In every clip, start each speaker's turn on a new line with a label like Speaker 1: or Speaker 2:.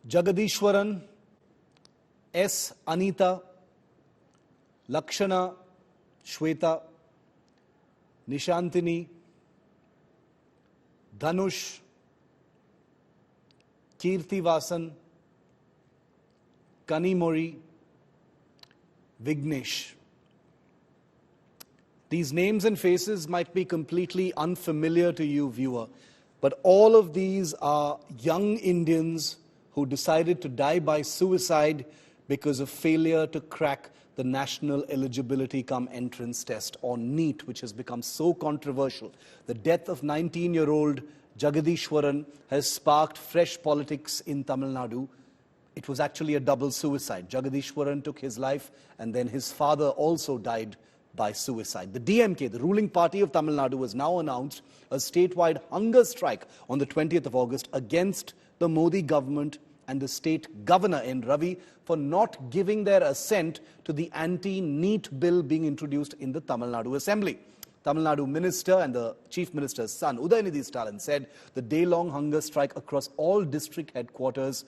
Speaker 1: Jagadeeswaran, S. Anita, Lakshana, Shweta, Nishantini, Dhanush, Kirti Vasan, Kanimori, Vignesh. These names and faces might be completely unfamiliar to you, viewer, but all of these are young Indians who decided to die by suicide because of failure to crack the National Eligibility-cum-Entrance Test, or NEET, which has become so controversial. The death of 19-year-old Jagadeeswaran has sparked fresh politics in Tamil Nadu. It was actually a double suicide. Jagadeeswaran took his life, and then his father also died by suicide. The DMK, the ruling party of Tamil Nadu, has now announced a statewide hunger strike on the 20th of August against the Modi government and the state governor N. Ravi for not giving their assent to the anti-NEET bill being introduced in the Tamil Nadu Assembly. Tamil Nadu minister and the chief minister's son, Udayanidhi Stalin, said the day-long hunger strike across all district headquarters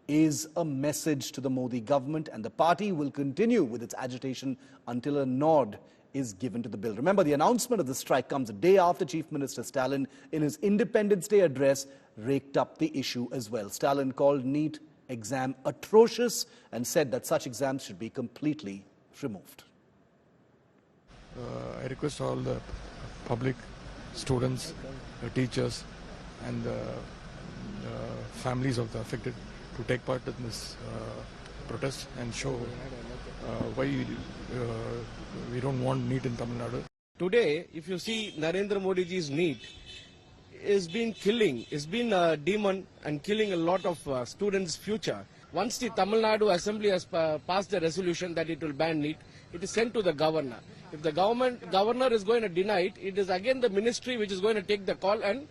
Speaker 1: is a message to the Modi government, and the party will continue with its agitation until a nod is given to the bill. Remember, the announcement of the strike comes a day after Chief Minister Stalin, in his Independence Day address, raked up the issue as well. Stalin called NEET exam atrocious and said that such exams should be completely removed.
Speaker 2: I request all the public, students, the teachers, and the families of the affected to take part in this protest and show why we don't want NEET in Tamil Nadu.
Speaker 3: Today, if you see Narendra Modi ji's NEET, has been killing, has been a demon and killing a lot of students' future. Once the Tamil Nadu Assembly has passed the resolution that it will ban NEET, it is sent to the governor. If the governor is going to deny it, it is again the ministry which is going to take the call and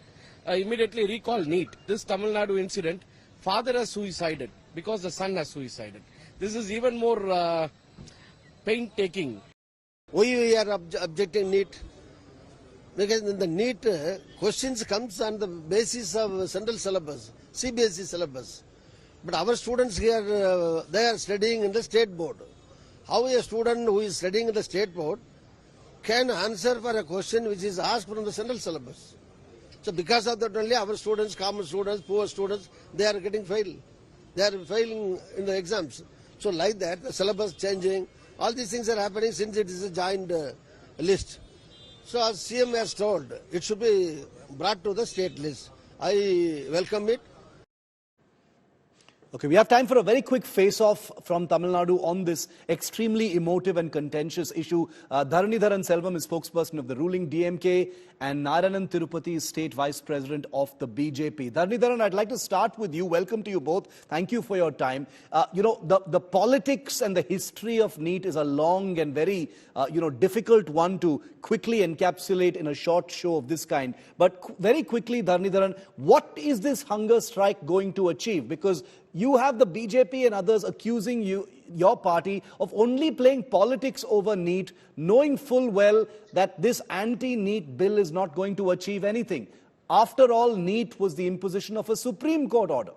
Speaker 3: immediately recall NEET. This Tamil Nadu incident, father has suicided because the son has suicided. This is even more painstaking.
Speaker 4: Why we are objecting NEET? Because in the NEET, questions comes on the basis of central syllabus, CBSE syllabus. But our students here, they are studying in the state board. How a student who is studying in the state board can answer for a question which is asked from the central syllabus? So because of that only our students, common students, poor students, they are getting failed. They are failing in the exams. So like that, the syllabus changing, all these things are happening since it is a joint list. So as CM has told, it should be brought to the state list. I welcome it.
Speaker 1: Okay, we have time for a very quick face-off from Tamil Nadu on this extremely emotive and contentious issue. Dharanidharan Selvam is spokesperson of the ruling DMK, and Narayanan Tirupati is state vice president of the BJP. Dharanidharan, I'd like to start with you. Welcome to you both. Thank you for your time. The politics and the history of NEET is a long and very, difficult one to quickly encapsulate in a short show of this kind. But very quickly, Dharanidharan, what is this hunger strike going to achieve? Because you have the BJP and others accusing your party of only playing politics over NEET, knowing full well that this anti-NEET bill is not going to achieve anything. After all, NEET was the imposition of a Supreme Court order.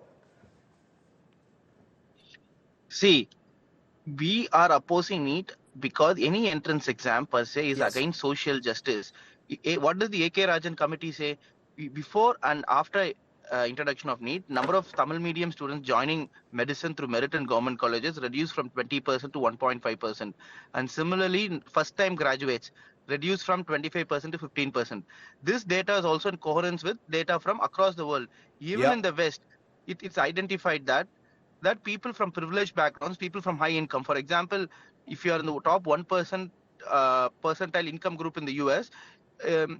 Speaker 5: See, we are opposing NEET because any entrance exam per se is against social justice. What does the A.K. Rajan committee say? Before and after introduction of NEET, number of Tamil medium students joining medicine through merit in government colleges reduced from 20% to 1.5%. And similarly, first-time graduates reduced from 25% to 15%. This data is also in coherence with data from across the world. Even in the West, it's identified that people from privileged backgrounds, people from high income, for example, if you are in the top 1% percentile income group in the US,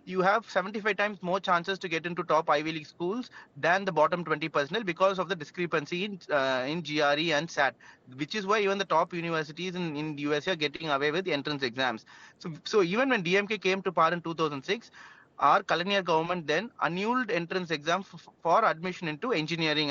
Speaker 5: you have 75 times more chances to get into top Ivy League schools than the bottom 20% because of the discrepancy in GRE and SAT, which is why even the top universities in the USA are getting away with the entrance exams. So even when DMK came to power in 2006, our colonial government then annulled entrance exams for admission into engineering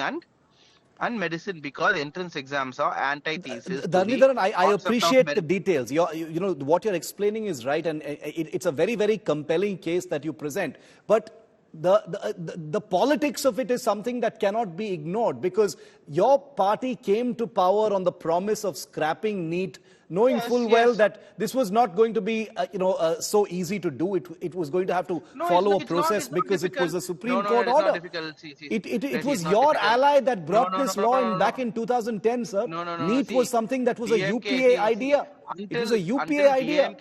Speaker 5: and medicine because entrance exams are antithesis.
Speaker 1: Dharanidharan, I appreciate the details. What you're explaining is right, and it's a very, very compelling case that you present. But the politics of it is something that cannot be ignored, because your party came to power on the promise of scrapping NEET, knowing full well that this was not going to be so easy to do. It was going to have to follow a process because it was a Supreme Court order. It was your ally that brought this law back in 2010, sir. NEET was something that was a UPA idea. It was a UPA idea.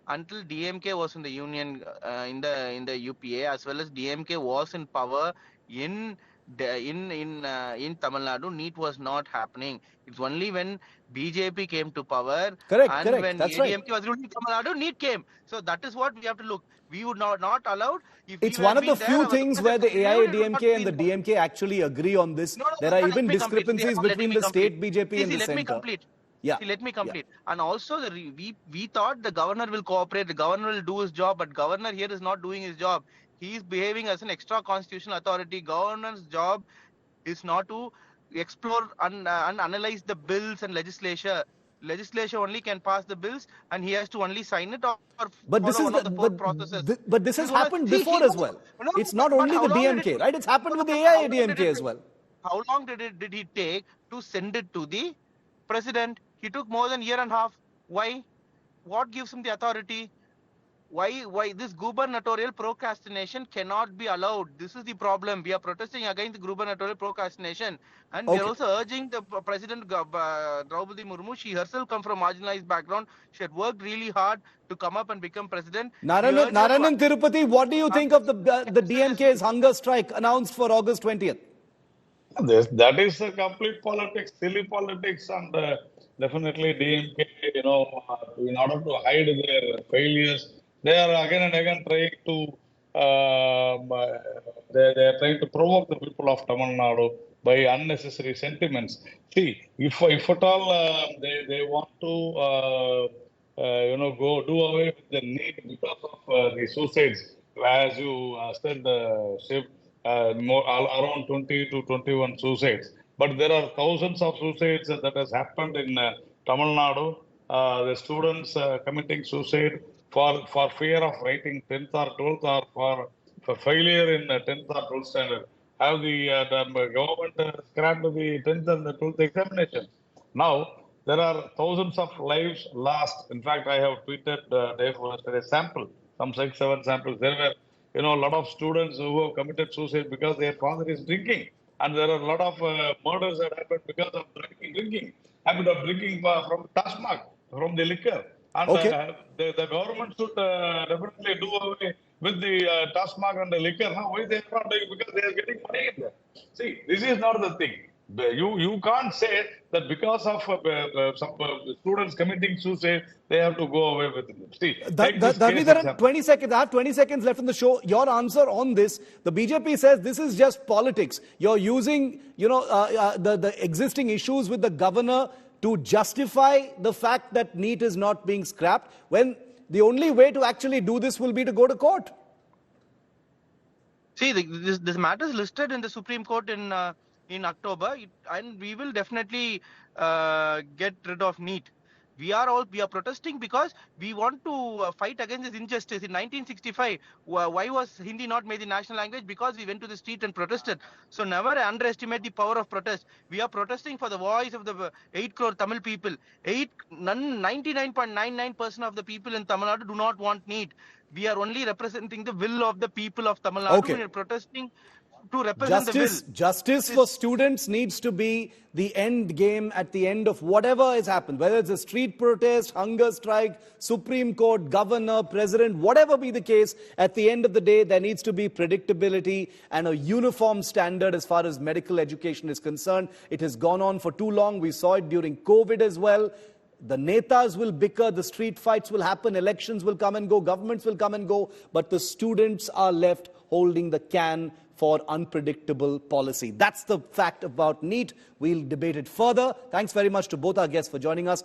Speaker 5: Until DMK was in the union, in the UPA, as well as DMK was in power in Tamil Nadu, NEET was not happening. It's only when BJP came to power and when DMK was ruling Tamil Nadu, NEET came. So that is what we have to look. We would not allowed.
Speaker 1: It's one of the few things where the AIADMK and the DMK actually agree on this. There are even discrepancies between the state BJP and the centre.
Speaker 5: Let me complete. Yeah. See, let me complete. Yeah. And also, we thought the governor will cooperate, the governor will do his job, but governor here is not doing his job. He is behaving as an extra constitutional authority. Governor's job is not to explore and analyze the bills and legislature. Legislature only can pass the bills, and he has to only sign it or
Speaker 1: but this is the processes. But this has happened before as well. It's not only the DMK, right? It's happened with the AIADMK as well.
Speaker 5: How long did he take to send it to the president? He took more than a year and a half. Why? What gives him the authority? Why this gubernatorial procrastination cannot be allowed? This is the problem. We are protesting against the gubernatorial procrastination, and we are also urging the President Draupadi Murmu. She herself comes from marginalized background. She had worked really hard to come up and become president.
Speaker 1: Narayanan Tirupati, what do you think of the DMK's hunger strike announced for August 20th?
Speaker 6: That is a complete politics, silly politics, and definitely DMK, in order to hide their failures, they are again and again trying to they are trying to provoke the people of Tamil Nadu by unnecessary sentiments. See, if at all they want to go do away with the NEET because of the suicides, as you said, Shiv, around 20 to 21 suicides. But there are thousands of suicides that has happened in Tamil Nadu. The students committing suicide for fear of writing 10th or 12th or for failure in 10th or 12th standard. Have the government scrapped the 10th and the 12th examinations. Now, there are thousands of lives lost. In fact, I have tweeted a sample, some 6-7 samples. There were a lot of students who have committed suicide because their father is drinking. And there are a lot of murders that happened because of drinking. Habit of drinking from Tasmak, from the liquor. And the government should definitely do away with the Tasmak and the liquor. Now, why they are not doing? Because they are getting money in there. See, this is not the thing. You can't say that because of some students committing suicide, they have to go away with it. See,
Speaker 1: Jagadeeswaran, 20 seconds. I have 20 seconds left in the show. Your answer on this: the BJP says this is just politics. You're using, the existing issues with the governor to justify the fact that NEET is not being scrapped, when the only way to actually do this will be to go to court.
Speaker 5: See, this matter is listed in the Supreme Court in October, and we will definitely get rid of NEET. We are protesting because we want to fight against this injustice. In 1965, why was Hindi not made the national language? Because we went to the street and protested. So never underestimate the power of protest. We are protesting for the voice of the 8 crore Tamil people. 99.99% of the people in Tamil Nadu do not want NEET. We are only representing the will of the people of Tamil Nadu. We are protesting to represent the will.
Speaker 1: Justice for students needs to be the end game at the end of whatever has happened, whether it's a street protest, hunger strike, Supreme Court, governor, president, whatever be the case. At the end of the day, there needs to be predictability and a uniform standard as far as medical education is concerned. It has gone on for too long. We saw it during COVID as well. The netas will bicker, the street fights will happen, elections will come and go, governments will come and go, but the students are left holding the can for unpredictable policy. That's the fact about NEET. We'll debate it further. Thanks very much to both our guests for joining us.